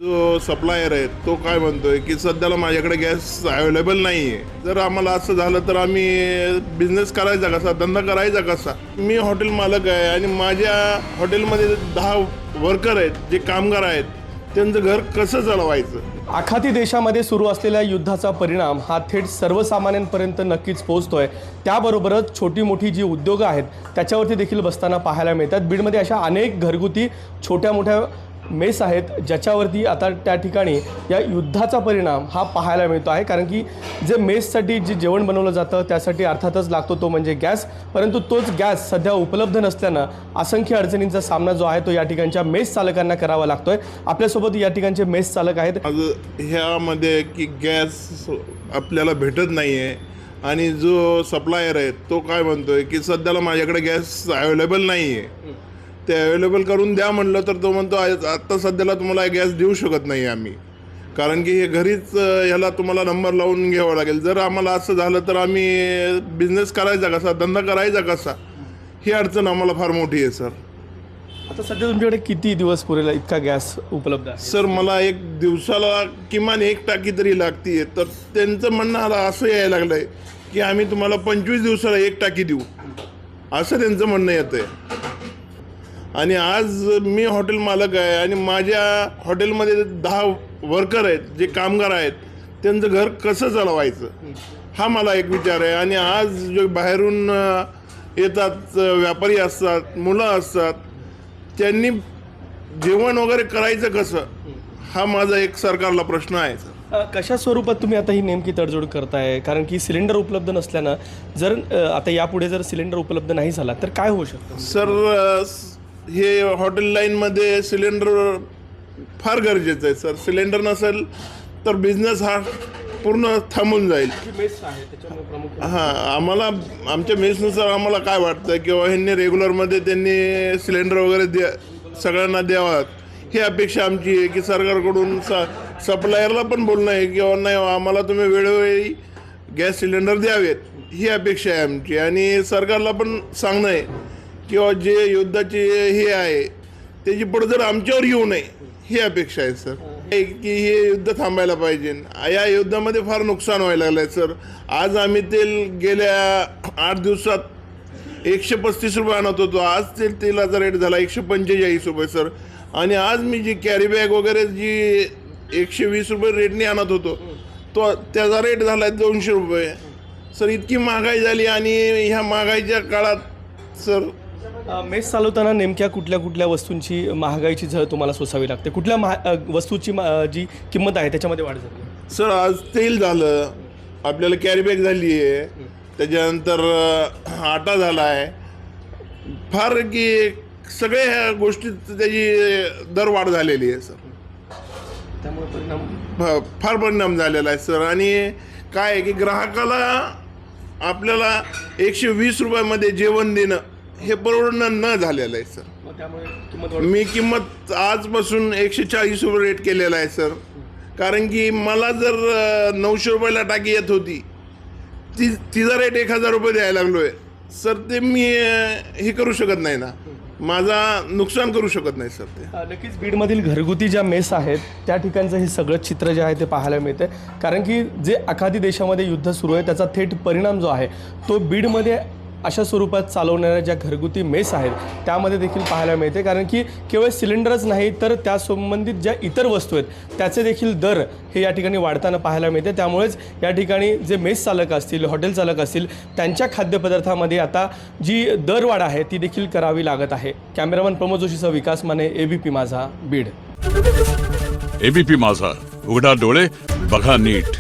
जो सप्लायर आहे तो काय म्हणतोय की सध्याला माझ्याकडे गॅस अवेलेबल नाही आहे. जर आम्हाला असं झालं तर आम्ही बिझनेस करायचा कसा, धंदा करायचा कसा? मी हॉटेल मालक आहे आणि माझ्या हॉटेलमध्ये 10 वर्कर आहेत, जे कामगार आहेत, त्यांचं घर कसं चालवायचं? आखाती देशामध्ये सुरू असलेल्या युद्धाचा परिणाम हा थेट सर्वसामान्यांपर्यंत नक्कीच पोहोचतोय. त्याबरोबरच छोटी मोठी जी उद्योग आहेत त्याच्यावरती देखील बसताना पाहायला मिळतात. बीडमध्ये अशा अनेक घरगुती छोट्या मोठ्या मेस आहेत ज्याच्यावरती आता त्या ठिकाणी या युद्धाचा परिणाम हा पाहायला मिळतो आहे. कारण की जे मेससाठी जे जेवण बनवलं जातं त्यासाठी अर्थातच लागतो तो म्हणजे गॅस, परंतु तोच गॅस सध्या उपलब्ध नसल्यानं असंख्य अडचणींचा सामना जो आहे तो या ठिकाणच्या मेस चालकांना करावा लागतोय. आपल्यासोबत या ठिकाणचे मेस चालक आहेत. ह्यामध्ये की गॅस आपल्याला भेटत नाही आहे आणि जो सप्लायर आहे तो काय म्हणतोय की सध्याला माझ्याकडे गॅस अवेलेबल नाही आहे, ते अवेलेबल करून द्या म्हणलं तर तो म्हणतो आत्ता सध्याला तुम्हाला गॅस देऊ शकत नाही आम्ही, कारण की हे घरीच ह्याला तुम्हाला नंबर लावून घ्यावा लागेल. जर आम्हाला असं झालं तर आम्ही बिझनेस करायचा कसा, धंदा करायचा कसा? ही अडचण आम्हाला फार मोठी आहे सर. आता सध्या तुमच्याकडे किती दिवस पुरेला इतका गॅस उपलब्ध आहे? सर मला एक दिवसाला किमान 1 टाकी तरी लागते. तर त्यांचं म्हणणं आलं असं यायला लागलं आहे की आम्ही तुम्हाला 25 दिवसाला 1 टाकी देऊ, असं त्यांचं म्हणणं येतं आहे. आणि आज मी हॉटेल मालक आहे आणि माझ्या हॉटेलमध्ये 10 वर्कर आहेत, जे कामगार आहेत, त्यांचं घर कसं चालवायचं हा मला एक विचार आहे. आणि आज जे बाहेरून येतात व्यापारी असतात, मुलं असतात, त्यांनी जेवण वगैरे करायचं कसं हा माझा एक सरकारला प्रश्न आहे. कशा स्वरूपात तुम्ही आता ही नेमकी तडजोड करताय? कारण की सिलेंडर उपलब्ध नसल्यानं जर आता यापुढे जर सिलेंडर उपलब्ध नाही झाला तर काय होऊ शकतं? सर हे हॉटेल लाईनमध्ये सिलेंडर फार गरजेचं आहे सर. सिलेंडर नसेल तर बिझनेस हा पूर्ण थांबून जाईल. आम्हाला आमच्या मेसनुसार आम्हाला काय वाटतं किंवा ह्यांनी रेग्युलरमध्ये त्यांनी सिलेंडर वगैरे सगळ्यांना द्यावा, ही अपेक्षा आमची आहे. की सरकारकडून सप्लायरला पण बोलणं आहे किंवा नाही आम्हाला तुम्ही वेळोवेळी गॅस सिलेंडर द्यावेत, ही अपेक्षा आहे आमची. आणि सरकारला पण सांगणं आहे किंवा जे युद्धाची हे आहे त्याची पुढे जर आमच्यावर येऊ नये, ही अपेक्षा आहे सर. की हे युद्ध थांबायला पाहिजे. या युद्धामध्ये फार नुकसान व्हायला लागलं आहे सर. आज आम्ही तेल गेल्या 8 दिवसात 135 रुपये आणत होतो, आज तेलाचा रेट झाला 145 रुपये सर. आणि आज मी जी कॅरी बॅग वगैरे जी 120 रुपये रेटने आणत होतो तो त्याचा रेट झाला आहे 200 रुपये सर. इतकी महागाई झाली आणि ह्या महागाईच्या काळात सर मेस चालवताना नेमक्या कुठल्या कुठल्या वस्तूंची महागाईची झळ तुम्हाला सोसावी लागते? कुठल्या वस्तूची जी किंमत आहे त्याच्यामध्ये वाढ झाली? सर आज तेल झालं, आपल्याला कॅरी बॅग झाली आहे, त्याच्यानंतर आटा झाला आहे, फार की सगळ्या ह्या गोष्टीत त्याची दरवाढ झालेली आहे सर. त्यामुळे फार परिणाम झालेला आहे सर. आणि काय आहे की ग्राहकाला आपल्याला 120 रुपयामध्ये जेवण देणं हे परवडणं न झालेलं आहे सर. मी किंमत आजपासून 140 रुपये रेट केलेला आहे सर. कारण की मला जर 900 रुपयाला टाकी येत होती, तिचा रेट 1000 रुपये द्यायला लागलो आहे सर. ते मी हे करू शकत नाही ना, माझा नुकसान करू शकत नाही सर. ते नक्कीच बीडमधील घरगुती ज्या मेस आहेत त्या ठिकाणचं हे सगळं चित्र जे आहे ते पाहायला मिळते. कारण की जे आखाती देशामध्ये युद्ध सुरू आहे त्याचा थेट परिणाम जो आहे तो बीडमध्ये अशा स्वरूपात चालवणाऱ्या ज्या घरगुती मेस आहेत त्यामध्ये देखील पाहायला मिळते. कारण की केवळ सिलेंडरच नाही तर त्या संबंधित ज्या इतर वस्तू आहेत त्याचे देखील दर हे या ठिकाणी वाढताना पाहायला मिळते. त्यामुळेच या ठिकाणी जे मेस चालक असतील, हॉटेल चालक असतील, त्यांच्या खाद्यपदार्थामध्ये आता जी दरवाढ आहे ती देखील करावी लागत आहे. कॅमेरामन प्रमोद जोशीसह विकास माने, ABP माझा, बीड. ABP माझा, उघडा डोळे बघा नीट.